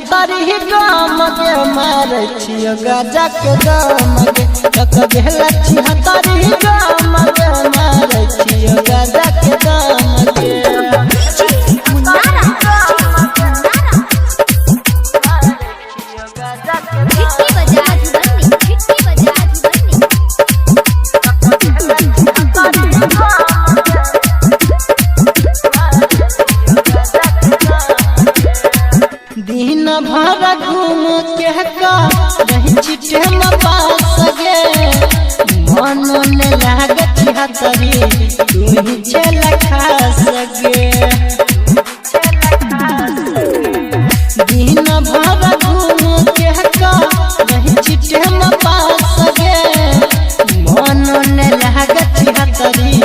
तारी गाम के मारे छियो गाजा के दम के तक गेला छिया तारी गाम के मारे छियो गाजा के दम के दिन भर घूम के का रही चिटे में पास गे मन ने लागत हतरी तू ही चल खास गे दिन भर घूम के का रही चिटे में पास गे मन ने लागत हतरी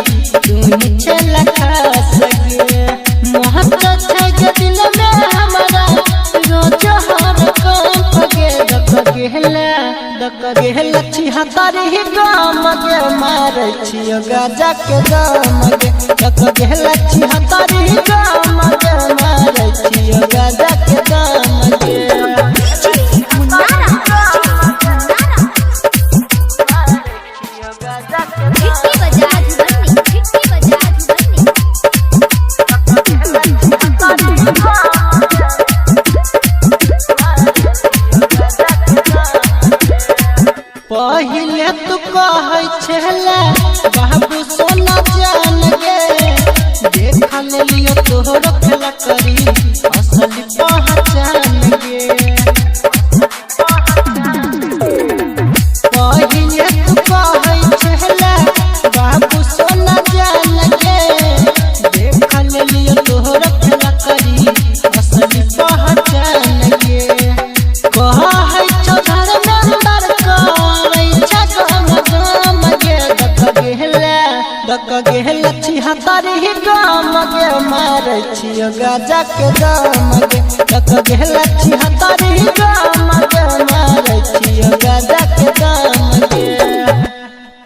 तू ही चल खास गे मोहत छै दिल में हमारा गेला छिया तारी गाम के मारे छियो गाजा के दम के तक गेला छिया तारी गाम के मारे छियो गाजा के दम के पहिले तू कहै छला बाबू सोना जान गे देख लियो तोहर खेला करी असली पहचान गे पहिले तू कहै छला बाबू सोना जान गे देख लियो तोहर खेला करी असली पहचान गे कहै छ धर्मेंद्र गेला छिया तारी गाम के मारे छियो गाजा के दम के तक गेला छिया तारी